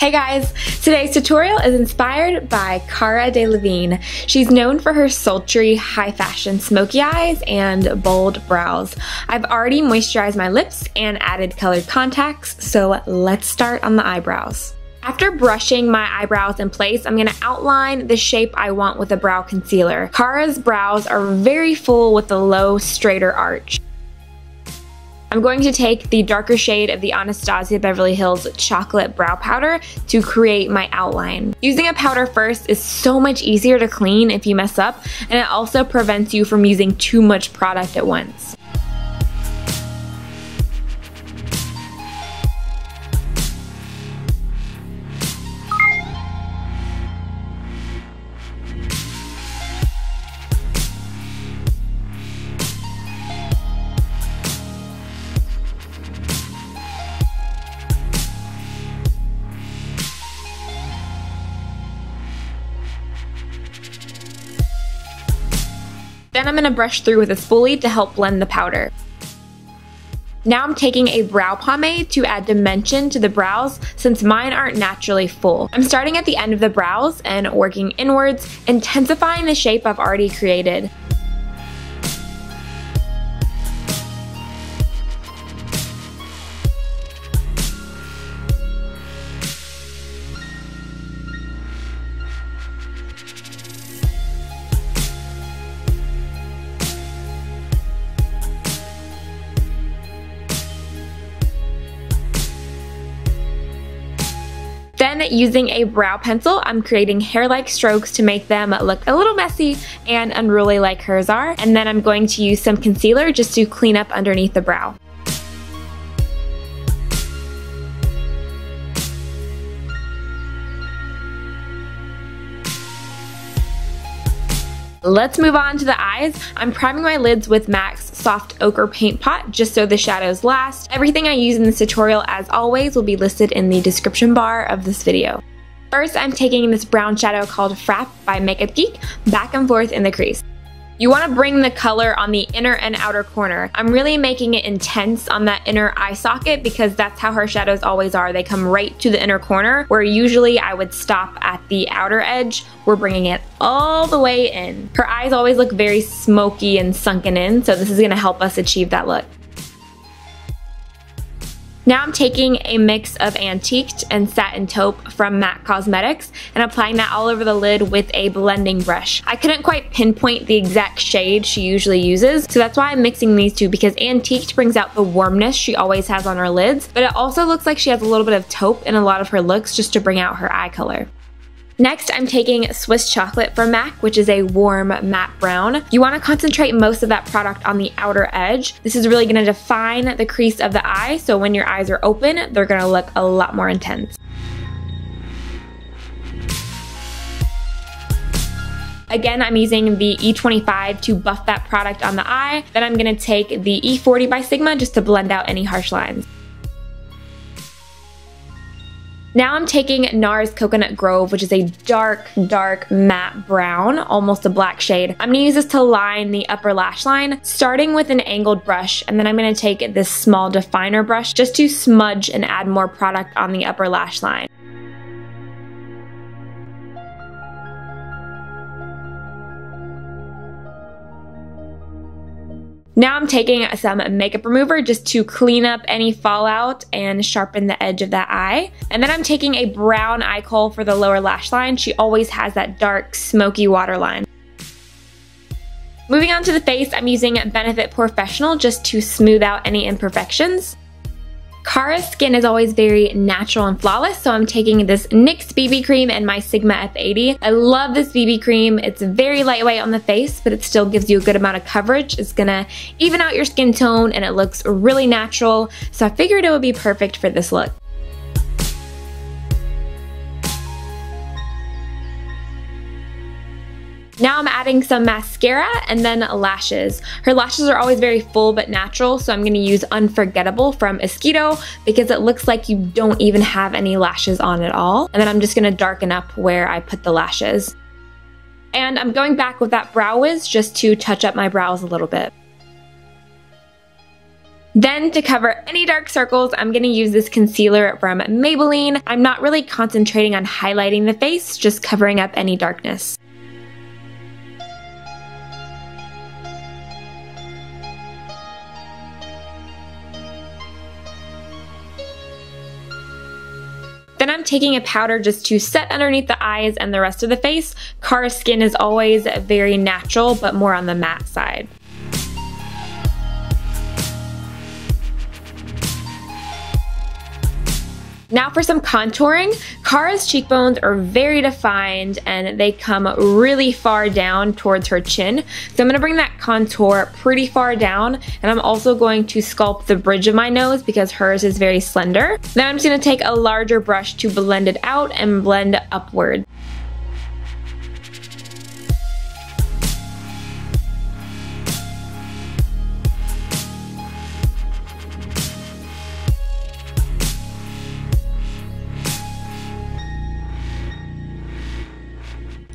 Hey guys! Today's tutorial is inspired by Cara Delevingne. She's known for her sultry, high fashion smoky eyes and bold brows. I've already moisturized my lips and added colored contacts, so let's start on the eyebrows. After brushing my eyebrows in place, I'm going to outline the shape I want with a brow concealer. Cara's brows are very full with a low, straighter arch. I'm going to take the darker shade of the Anastasia Beverly Hills Chocolate Brow Powder to create my outline. Using a powder first is so much easier to clean if you mess up, and it also prevents you from using too much product at once. Then I'm going to brush through with a spoolie to help blend the powder. Now I'm taking a brow pomade to add dimension to the brows since mine aren't naturally full. I'm starting at the end of the brows and working inwards, intensifying the shape I've already created. Then, using a brow pencil, I'm creating hair-like strokes to make them look a little messy and unruly like hers are. And then I'm going to use some concealer just to clean up underneath the brow. Let's move on to the eyes. I'm priming my lids with MAC's Soft Ochre Paint Pot just so the shadows last. Everything I use in this tutorial, as always, will be listed in the description bar of this video. First, I'm taking this brown shadow called Frap by Makeup Geek back and forth in the crease. You want to bring the color on the inner and outer corner. I'm really making it intense on that inner eye socket because that's how her shadows always are. They come right to the inner corner, where usually I would stop at the outer edge. We're bringing it all the way in. Her eyes always look very smoky and sunken in, so this is going to help us achieve that look. Now I'm taking a mix of Antiqued and Satin Taupe from MAC Cosmetics and applying that all over the lid with a blending brush. I couldn't quite pinpoint the exact shade she usually uses, so that's why I'm mixing these two, because Antiqued brings out the warmness she always has on her lids, but it also looks like she has a little bit of taupe in a lot of her looks just to bring out her eye color. Next, I'm taking Swiss Chocolate from MAC, which is a warm matte brown. You want to concentrate most of that product on the outer edge. This is really going to define the crease of the eye, so when your eyes are open, they're going to look a lot more intense. Again, I'm using the E25 to buff that product on the eye. Then I'm going to take the E40 by Sigma just to blend out any harsh lines. Now I'm taking Nars Coconut Grove, which is a dark matte brown, almost a black shade. I'm going to use this to line the upper lash line, starting with an angled brush, and then I'm going to take this small definer brush just to smudge and add more product on the upper lash line. Now I'm taking some makeup remover just to clean up any fallout and sharpen the edge of that eye. And then I'm taking a brown eye kohl for the lower lash line. She always has that dark, smoky waterline. Moving on to the face, I'm using Benefit Professional just to smooth out any imperfections. Cara's skin is always very natural and flawless, so I'm taking this NYX BB cream and my Sigma F80. I love this BB cream. It's very lightweight on the face, but it still gives you a good amount of coverage. It's gonna even out your skin tone and it looks really natural, so I figured it would be perfect for this look. Now I'm adding some mascara and then lashes. Her lashes are always very full but natural, so I'm going to use Unforgettable from Esquito because it looks like you don't even have any lashes on at all. And then I'm just going to darken up where I put the lashes. And I'm going back with that Brow Wiz just to touch up my brows a little bit. Then to cover any dark circles, I'm going to use this concealer from Maybelline. I'm not really concentrating on highlighting the face, just covering up any darkness. Then I'm taking a powder just to set underneath the eyes and the rest of the face. Cara's skin is always very natural, but more on the matte side. Now for some contouring. Cara's cheekbones are very defined and they come really far down towards her chin. So I'm going to bring that contour pretty far down, and I'm also going to sculpt the bridge of my nose because hers is very slender. Then I'm just going to take a larger brush to blend it out and blend upward.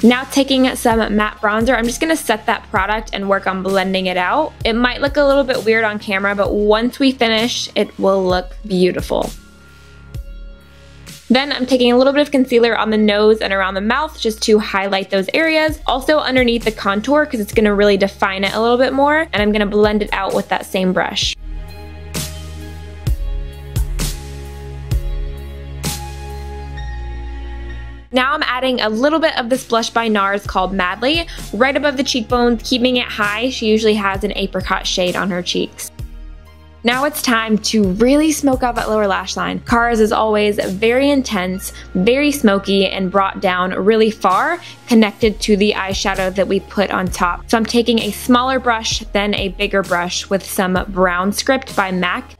Now taking some matte bronzer, I'm just going to set that product and work on blending it out. It might look a little bit weird on camera, but once we finish, it will look beautiful. Then I'm taking a little bit of concealer on the nose and around the mouth just to highlight those areas. Also underneath the contour because it's going to really define it a little bit more, and I'm going to blend it out with that same brush. Now I'm adding a little bit of this blush by Nars called Madly, right above the cheekbones, keeping it high. She usually has an apricot shade on her cheeks. Now it's time to really smoke out that lower lash line. Cara's is always very intense, very smoky, and brought down really far, connected to the eyeshadow that we put on top. So I'm taking a smaller brush, then a bigger brush with some Brown Script by MAC.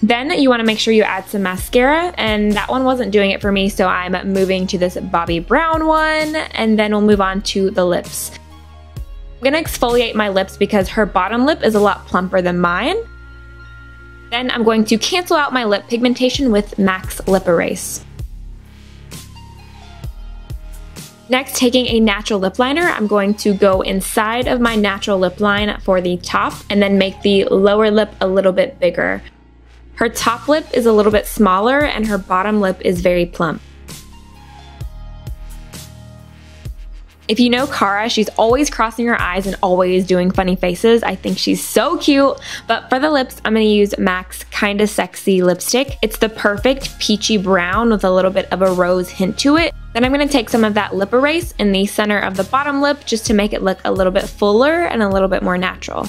Then you want to make sure you add some mascara, and that one wasn't doing it for me, so I'm moving to this Bobbi Brown one, and then we'll move on to the lips. I'm going to exfoliate my lips because her bottom lip is a lot plumper than mine. Then I'm going to cancel out my lip pigmentation with MAC's Lip Erase. Next, taking a natural lip liner, I'm going to go inside of my natural lip line for the top, and then make the lower lip a little bit bigger. Her top lip is a little bit smaller and her bottom lip is very plump. If you know Cara, she's always crossing her eyes and always doing funny faces. I think she's so cute. But for the lips, I'm going to use MAC's Kinda Sexy lipstick. It's the perfect peachy brown with a little bit of a rose hint to it. Then I'm going to take some of that lip erase in the center of the bottom lip just to make it look a little bit fuller and a little bit more natural.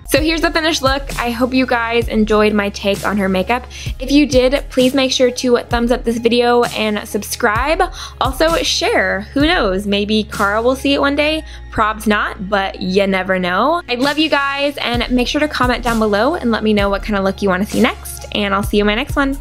So here's the finished look. I hope you guys enjoyed my take on her makeup. If you did, please make sure to thumbs up this video and subscribe. Also share. Who knows? Maybe Cara will see it one day. Probs not, but you never know. I love you guys, and make sure to comment down below and let me know what kind of look you want to see next, and I'll see you in my next one.